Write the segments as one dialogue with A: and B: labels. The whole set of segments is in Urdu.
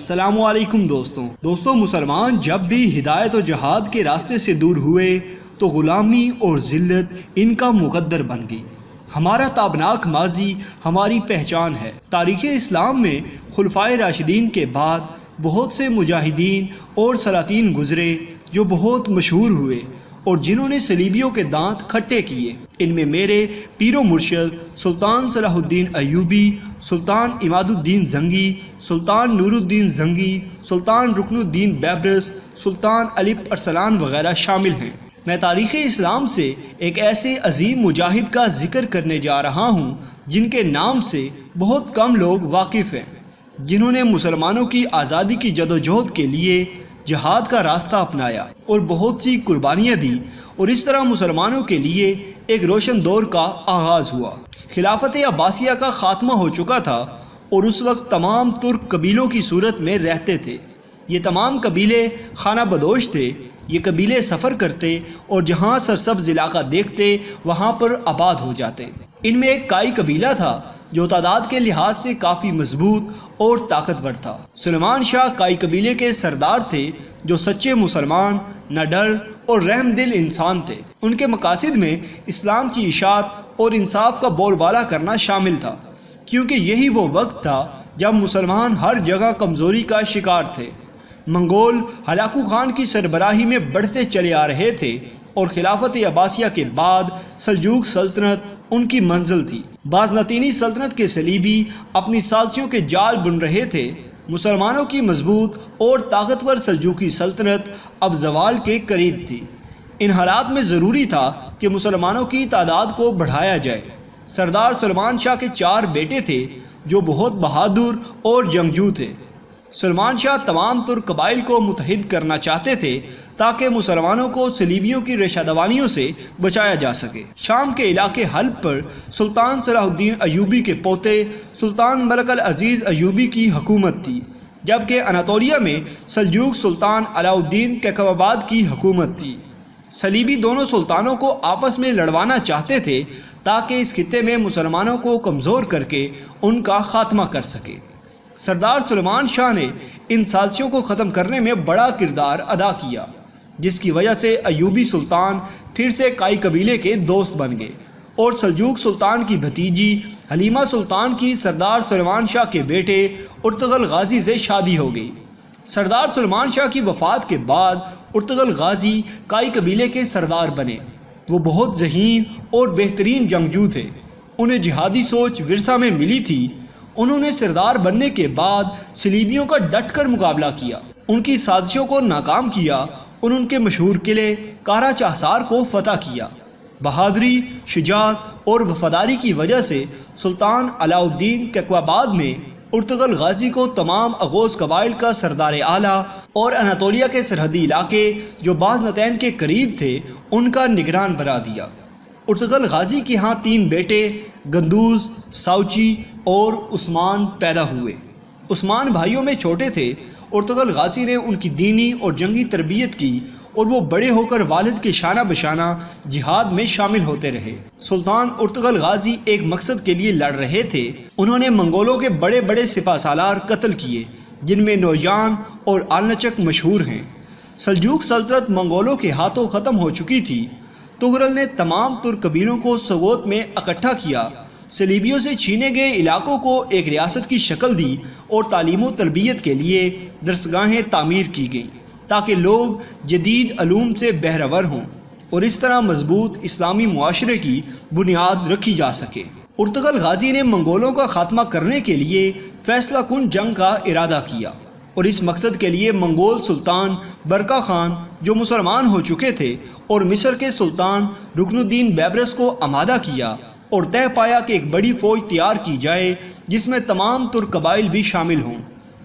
A: السلام علیکم دوستوں مسلمان جب بھی ہدایت و جہاد کے راستے سے دور ہوئے تو غلامی اور ذلت ان کا مقدر بن گئی۔ ہمارا تابناک ماضی ہماری پہچان ہے۔ تاریخ اسلام میں خلفائے راشدین کے بعد بہت سے مجاہدین اور سلاطین گزرے جو بہت مشہور ہوئے اور جنہوں نے صلیبیوں کے دانت کھٹے کیے۔ ان میں میرے پیر و مرشد سلطان صلاح الدین ایوبی، سلطان عماد الدین زنگی، سلطان نور الدین زنگی، سلطان رکن الدین بیبرس، سلطان علی ارسلان وغیرہ شامل ہیں۔ میں تاریخ اسلام سے ایک ایسے عظیم مجاہد کا ذکر کرنے جا رہا ہوں جن کے نام سے بہت کم لوگ واقف ہیں، جنہوں نے مسلمانوں کی آزادی کی جدوجہد کے لیے جہاد کا راستہ اپنایا اور بہت سی قربانیاں دی، اور اس طرح مسلمانوں کے لیے ایک روشن دور کا آغاز ہوا۔ خلافت عباسیہ کا خاتمہ ہو چکا تھا اور اس وقت تمام ترک قبیلوں کی صورت میں رہتے تھے۔ یہ تمام قبیلے خانہ بدوش تھے۔ یہ قبیلے سفر کرتے اور جہاں سرسبز علاقہ دیکھتے وہاں پر آباد ہو جاتے۔ ان میں ایک کائی قبیلہ تھا جو تعداد کے لحاظ سے کافی مضبوط اور طاقتور تھا۔ سلیمان شاہ کائی قبیلے کے سردار تھے جو سچے مسلمان، نڈر اور رحم دل انسان تھے۔ ان کے مقاصد میں اسلام کی اشاعت اور انصاف کا بول بالا کرنا شامل تھا، کیونکہ یہی وہ وقت تھا جب مسلمان ہر جگہ کمزوری کا شکار تھے۔ منگول ہلاکو خان کی سربراہی میں بڑھتے چلے آ رہے تھے اور خلافت عباسیہ کے بعد سلجوق سلطنت ان کی منزل تھی۔ بازنطینی سلطنت کے صلیبی اپنی سازشوں کے جال بن رہے تھے۔ مسلمانوں کی مضبوط اور طاقتور سلجوقی سلطنت اب زوال کے قریب تھی۔ ان حالات میں ضروری تھا کہ مسلمانوں کی تعداد کو بڑھایا جائے۔ سردار سلیمان شاہ کے 4 بیٹے تھے جو بہت بہادر اور جنگجو تھے۔ سلیمان شاہ تمام ترک قبائل کو متحد کرنا چاہتے تھے تاکہ مسلمانوں کو صلیبیوں کی ریشہ سے بچایا جا سکے۔ شام کے علاقے حلب پر سلطان صلاح الدین ایوبی کے پوتے سلطان ملک العزیز ایوبی کی حکومت تھی، جبکہ اناطولیہ میں سلجوق سلطان علاء الدین کیقوباد کی حکومت تھی۔ صلیبی دونوں سلطانوں کو آپس میں لڑوانا چاہتے تھے تاکہ اس خطے میں مسلمانوں کو کمزور کر کے ان کا خاتمہ کر سکے۔ سردار سلیمان شاہ نے ان سازشوں کو ختم کرنے میں بڑا کردار ادا کیا، جس کی وجہ سے ایوبی سلطان پھر سے کائی قبیلے کے دوست بن گئے اور سلجوق سلطان کی بھتیجی حلیمہ سلطان کی سردار سلیمان شاہ کے بیٹے ارطغرل غازی سے شادی ہو گئی۔ سردار سلیمان شاہ کی وفات کے بعد ارطغرل غازی کائی قبیلے کے سردار بنے۔ وہ بہت ذہین اور بہترین جنگجو تھے۔ انہیں جہادی سوچ ورثہ میں ملی تھی۔ انہوں نے سردار بننے کے بعد صلیبیوں کا ڈٹ کر مقابلہ کیا، ان کی سازشوں کو ناکام کیا اور ان کے مشہور قلعے کارا چاہسار کو فتح کیا۔ بہادری، شجاعت اور وفاداری کی وجہ سے سلطان علاء الدین کیقوباد نے ارطغرل غازی کو تمام اغوز قبائل کا سردار اعلیٰ اور اناطولیہ کے سرحدی علاقے جو بازنطین کے قریب تھے ان کا نگران بنا دیا۔ ارطغرل غازی کے ہاں 3 بیٹے گندوز، ساوچی اور عثمان پیدا ہوئے۔ عثمان بھائیوں میں چھوٹے تھے۔ ارطغرل غازی نے ان کی دینی اور جنگی تربیت کی اور وہ بڑے ہو کر والد کے شانہ بشانہ جہاد میں شامل ہوتے رہے۔ سلطان ارطغرل غازی ایک مقصد کے لیے لڑ رہے تھے۔ انہوں نے منگولوں کے بڑے بڑے سپہ سالار قتل کیے، جن میں نوجان اور آلنچک مشہور ہیں۔ سلجوق سلطنت منگولوں کے ہاتھوں ختم ہو چکی تھی۔ تغرل نے تمام ترک قبیلوں کو سوگوت میں اکٹھا کیا، صلیبیوں سے چھینے گئے علاقوں کو ایک ریاست کی شکل دی اور تعلیم و تربیت کے لیے درسگاہیں تعمیر کی گئیں تاکہ لوگ جدید علوم سے بہرور ہوں اور اس طرح مضبوط اسلامی معاشرے کی بنیاد رکھی جا سکے۔ ارطغرل غازی نے منگولوں کا خاتمہ کرنے کے لیے فیصلہ کن جنگ کا ارادہ کیا اور اس مقصد کے لیے منگول سلطان برقا خان جو مسلمان ہو چکے تھے اور مصر کے سلطان رکن الدین بیبرس کو آمادہ کیا اور طے پایا کہ ایک بڑی فوج تیار کی جائے جس میں تمام ترک قبائل بھی شامل ہوں۔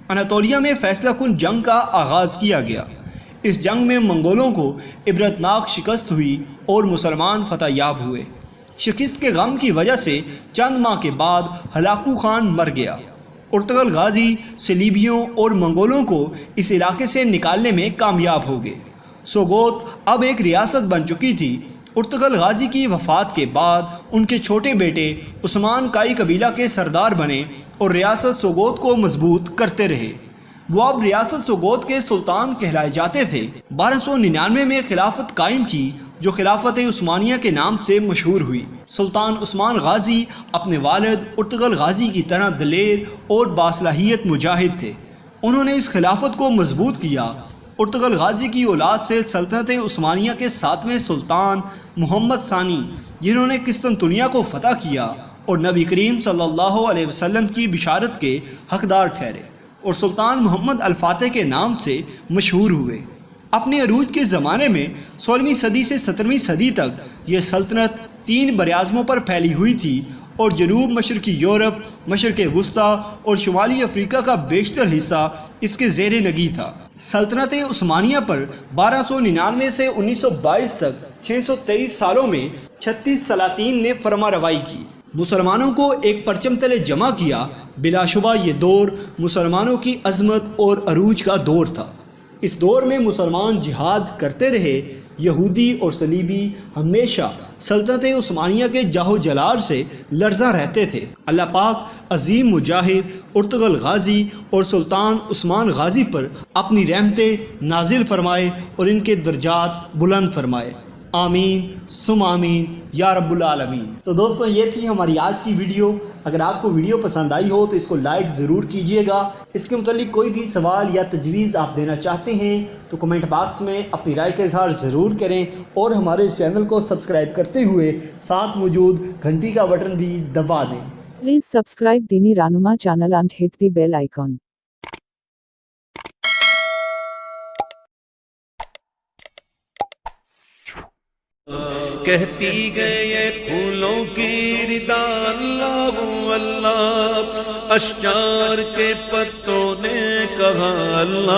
A: اناطولیہ میں فیصلہ کن جنگ کا آغاز کیا گیا۔ اس جنگ میں منگولوں کو عبرتناک شکست ہوئی اور مسلمان فتح یاب ہوئے۔ شکست کے غم کی وجہ سے چند ماہ کے بعد ہلاکو خان مر گیا۔ ارطغرل غازی صلیبیوں اور منگولوں کو اس علاقے سے نکالنے میں کامیاب ہو گئے۔ سوگوت اب ایک ریاست بن چکی تھی۔ ارطغرل غازی کی وفات کے بعد ان کے چھوٹے بیٹے عثمان کائی قبیلہ کے سردار بنے اور ریاست سوگوت کو مضبوط کرتے رہے۔ وہ اب ریاست سوگوت کے سلطان کہلائے جاتے تھے۔ 1299 میں خلافت قائم کی جو خلافت عثمانیہ کے نام سے مشہور ہوئی۔ سلطان عثمان غازی اپنے والد ارطغرل غازی کی طرح دلیر اور باصلاحیت مجاہد تھے۔ انہوں نے اس خلافت کو مضبوط کیا۔ ارطغرل غازی کی اولاد سے سلطنت عثمانیہ کے 7ویں سلطان محمد ثانی، جنہوں نے قسطنطنیہ کو فتح کیا اور نبی کریم صلی اللہ علیہ وسلم کی بشارت کے حقدار ٹھہرے، اور سلطان محمد الفاتح کے نام سے مشہور ہوئے۔ اپنے عروج کے زمانے میں 16ویں صدی سے 17ویں صدی تک یہ سلطنت 3 براعظموں پر پھیلی ہوئی تھی اور جنوب مشرقی یورپ، مشرق وسطیٰ اور شمالی افریقہ کا بیشتر حصہ اس کے زیر نگی تھا۔ سلطنت عثمانیہ پر 1299 سے 1922 تک 623 سالوں میں 36 سلاطین نے فرما روائی کی، مسلمانوں کو ایک پرچم تلے جمع کیا۔ بلا شبہ یہ دور مسلمانوں کی عظمت اور عروج کا دور تھا۔ اس دور میں مسلمان جہاد کرتے رہے۔ یہودی اور صلیبی ہمیشہ سلطنت عثمانیہ کے جاہ و جلال سے لرزاں رہتے تھے۔ اللہ پاک عظیم مجاہد ارطغرل غازی اور سلطان عثمان غازی پر اپنی رحمتیں نازل فرمائے اور ان کے درجات بلند فرمائے۔ آمین ثم آمین یا رب العالمین۔ تو دوستو یہ تھی ہماری آج کی ویڈیو۔ اگر آپ کو ویڈیو پسند آئی ہو تو اس کو لائک ضرور کیجئے گا۔ اس کے متعلق کوئی بھی سوال یا تجویز آپ دینا چاہتے ہیں تو کمنٹ باکس میں اپنی رائے کا اظہار ضرور کریں، اور ہمارے چینل کو سبسکرائب کرتے ہوئے ساتھ موجود گھنٹی کا بٹن بھی دبا دیں۔
B: Please subscribe Dini Ranuma channel and hit the bell icon.
C: کہتی گئے پھولوں کی ردا اللہ اللہ، اشجار کے پتوں نے کہا اللہ۔